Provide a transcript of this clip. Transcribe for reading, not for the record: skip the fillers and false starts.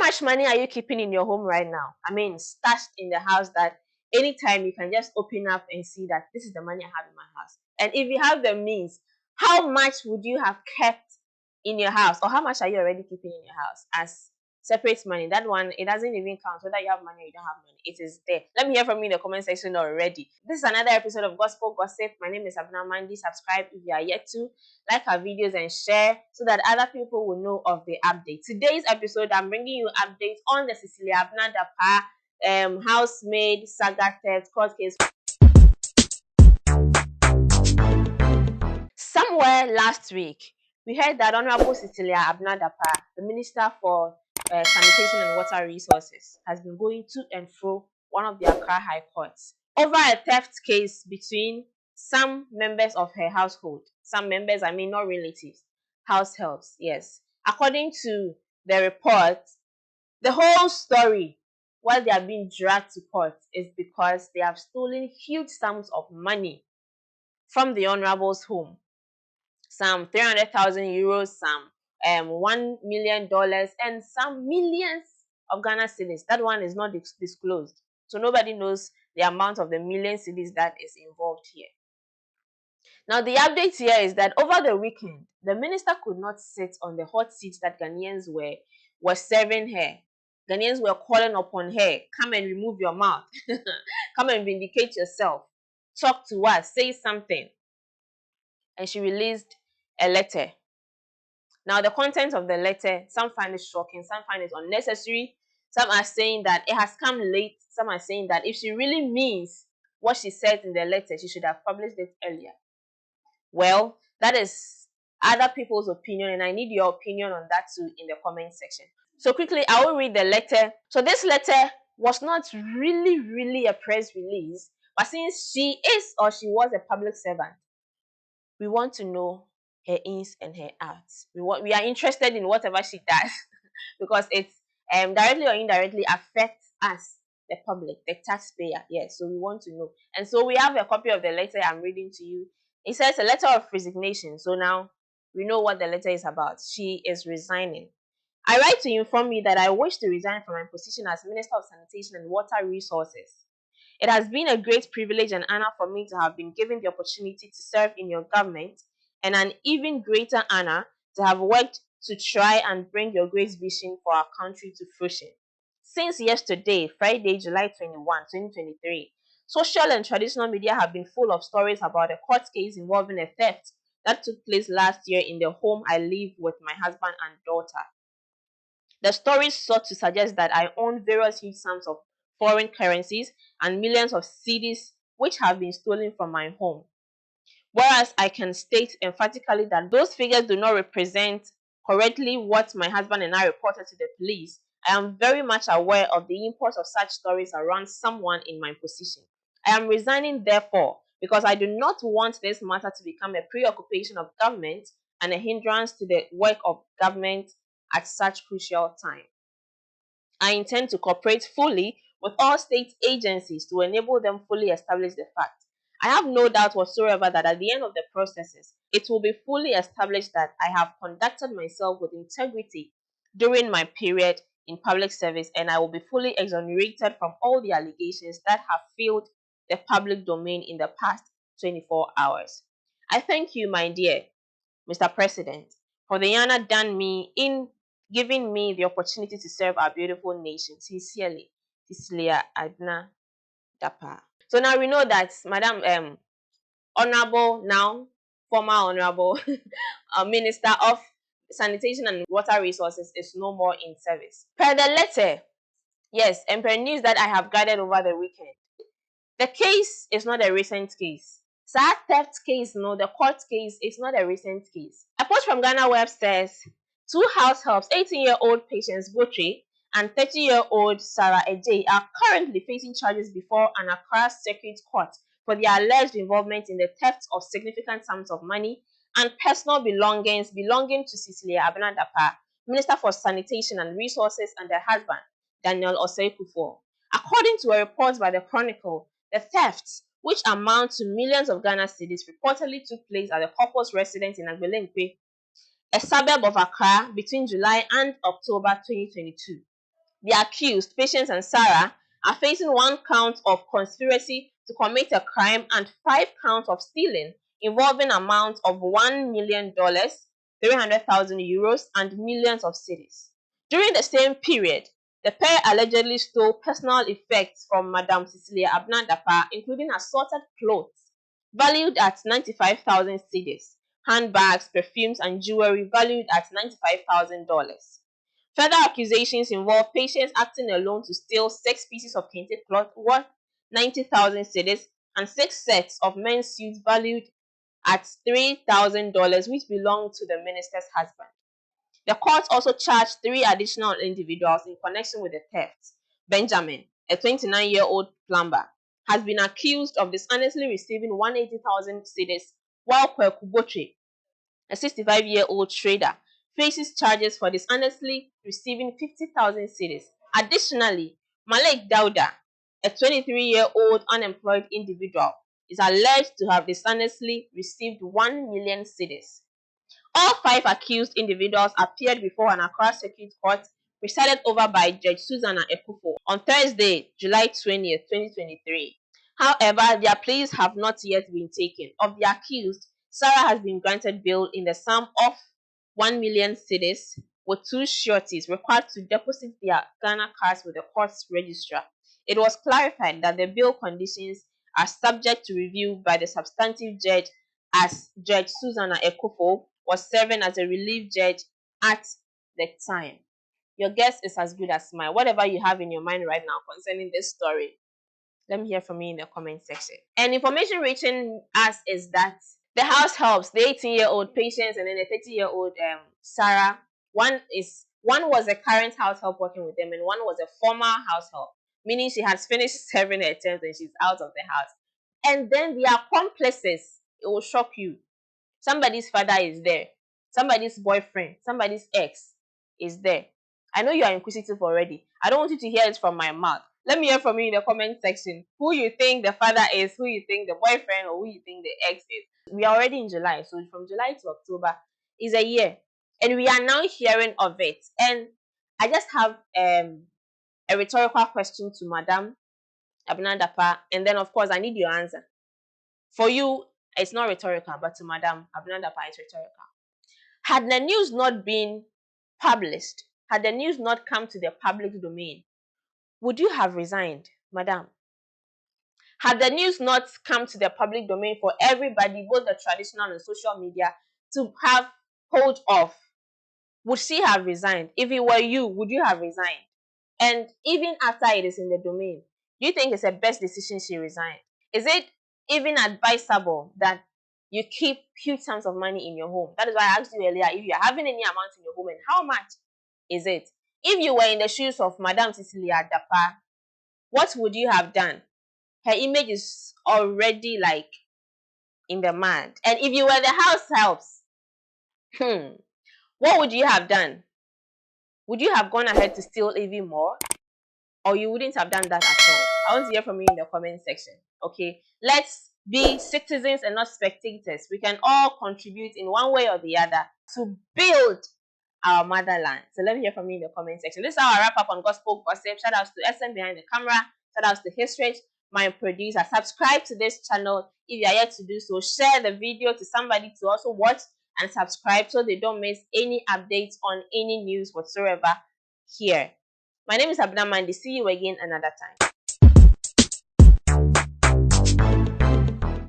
much money are you keeping in your home right now? I mean, stashed in the house that anytime you can just open up and see that this is the money I have in my house. And if you have the means, how much would you have kept in your house, or how much are you already keeping in your house as separate money? That one, it doesn't even count whether you have money or you don't have money. It is there. Let me hear from you in the comment section already. This is another episode of Gospel Gossip. My name is Abena Dapaah. Subscribe if you are yet to. Like our videos and share so that other people will know of the update. Today's episode, I'm bringing you updates on the Cecilia Abena Dapaah housemaid saga theft court case. Somewhere last week, we heard that Honorable Cecilia Abena Dapaah, the Minister for Sanitation and Water Resources, has been going to and fro one of the Accra High Courts over a theft case between some members of her household. Some members, I mean not relatives, house helps, yes. According to the report, the whole story, why they are being dragged to court, is because they have stolen huge sums of money from the Honorable's home. Some 300,000 euros, some $1 million, and some millions of Ghana cedis. That one is not disclosed, so nobody knows the amount of the million cedis that is involved here. Now, the update here is that over the weekend, the minister could not sit on the hot seat that Ghanaians were serving her. Ghanaians were calling upon her, come and remove your mouth, come and vindicate yourself, talk to us, say something. And she released a letter. Now, the content of the letter, some find it shocking, some find it unnecessary. Some are saying that it has come late. Some are saying that if she really means what she said in the letter, she should have published it earlier. Well, that is other people's opinion, and I need your opinion on that too in the comment section. So quickly, I will read the letter. So this letter was not really a press release, but since she is or she was a public servant, we want to know her ins and her outs. We are interested in whatever she does because it's directly or indirectly affects us, the public, the taxpayer. Yes, so we want to know. And so we have a copy of the letter I'm reading to you. It says a letter of resignation. So now we know what the letter is about. She is resigning. I write to inform you that I wish to resign from my position as Minister of Sanitation and Water Resources. It has been a great privilege and honor for me to have been given the opportunity to serve in your government, and an even greater honor to have worked to try and bring your great vision for our country to fruition. Since yesterday, Friday, July 21, 2023, social and traditional media have been full of stories about a court case involving a theft that took place last year in the home I live with my husband and daughter. The stories sought to suggest that I own various huge sums of foreign currencies and millions of cedis which have been stolen from my home. Whereas I can state emphatically that those figures do not represent correctly what my husband and I reported to the police, I am very much aware of the import of such stories around someone in my position. I am resigning therefore because I do not want this matter to become a preoccupation of government and a hindrance to the work of government at such crucial time. I intend to cooperate fully with all state agencies to enable them fully establish the fact. I have no doubt whatsoever that at the end of the processes, it will be fully established that I have conducted myself with integrity during my period in public service, and I will be fully exonerated from all the allegations that have filled the public domain in the past 24 hours. I thank you, my dear Mr. President, for the honor done me in giving me the opportunity to serve our beautiful nation. Sincerely, Cecilia Abena Dapaah. So now we know that Madam Honorable, now former Honorable Minister of Sanitation and Water Resources, is no more in service. Per the letter, yes, and per news that I have gathered over the weekend, the case is not a recent case. That theft case, no, the court case is not a recent case. A post from Ghana Web says, two house helps, 18-year-old Patience Botry and 30-year-old Sarah Ejay, are currently facing charges before an Accra Circuit Court for their alleged involvement in the theft of significant sums of money and personal belongings belonging to Cecilia Abena Dapaah, Minister for Sanitation and Resources, and her husband, Daniel Osei-Kuffour. According to a report by the Chronicle, the thefts, which amount to millions of Ghana cedis, reportedly took place at the couple's residence in Agbelenkwe, a suburb of Accra, between July and October 2022. The accused, Patience and Sarah, are facing 1 count of conspiracy to commit a crime and 5 counts of stealing involving amounts of $1 million, 300,000 euros, and millions of cedis. During the same period, the pair allegedly stole personal effects from Madam Cecilia Abena Dapaah, including assorted clothes valued at 95,000 cedis, handbags, perfumes, and jewelry valued at $95,000. Further accusations involve Patience acting alone to steal 6 pieces of kente cloth worth 90,000 cedis and 6 sets of men's suits valued at $3,000, which belonged to the minister's husband. The court also charged 3 additional individuals in connection with the theft. Benjamin, a 29-year-old plumber, has been accused of dishonestly receiving 180,000 cedis, while Kweku Botwe, a 65-year-old trader, faces charges for dishonestly receiving 50,000 cedis. Additionally, Malik Dauda, a 23-year-old unemployed individual, is alleged to have dishonestly received 1 million cedis. All 5 accused individuals appeared before an Accra Circuit Court presided over by Judge Susanna Ekufo on Thursday, July 20th, 2023. However, their pleas have not yet been taken. Of the accused, Sarah has been granted bail in the sum of 1 million cedis, with 2 sureties required to deposit their Ghana cards with the court's registrar. It was clarified that the bail conditions are subject to review by the substantive judge, as Judge Susanna Ekufo was serving as a relief judge at the time. Your guess is as good as mine. Whatever you have in your mind right now concerning this story, let me hear from you in the comment section. And information reaching us is that the house helps, the 18-year-old Patience and then the 30-year-old Sarah. One was a current house help working with them, and one was a former house help, meaning she has finished serving her terms and she's out of the house. And then the accomplices, it will shock you. Somebody's father is there. Somebody's boyfriend, somebody's ex is there. I know you are inquisitive already. I don't want you to hear it from my mouth. Let me hear from you in the comment section who you think the father is, who you think the boyfriend, or who you think the ex is. We are already in July, so from July to October is a year. And we are now hearing of it. And I just have a rhetorical question to Madam Abena Dapaah, and then of course I need your answer. For you, it's not rhetorical, but to Madam Abena Dapaah, it's rhetorical. Had the news not been published, had the news not come to the public domain, would you have resigned, Madam? Had the news not come to the public domain for everybody, both the traditional and social media, to have hold of, would she have resigned? If it were you, would you have resigned? And even after it is in the domain, do you think it's the best decision she resigned? Is it even advisable that you keep huge sums of money in your home? That is why I asked you earlier if you're having any amount in your home and how much is it? If you were in the shoes of Madam Cecilia Dapaah, what would you have done? Her image is already like in the mud. And if you were the house helps, what would you have done? Would you have gone ahead to steal even more? Or you wouldn't have done that at all? I want to hear from you in the comment section. Okay, let's be citizens and not spectators. We can all contribute in one way or the other to build our motherland. So let me hear from you in the comment section. This is how I wrap up on Gospel Gossip. Shout outs to SM behind the camera. Shout outs to History, my producer. Subscribe to this channel if you are yet to do so. Share the video to somebody to also watch and subscribe so they don't miss any updates on any news whatsoever here. My name is Abena Mandi. See you again another time.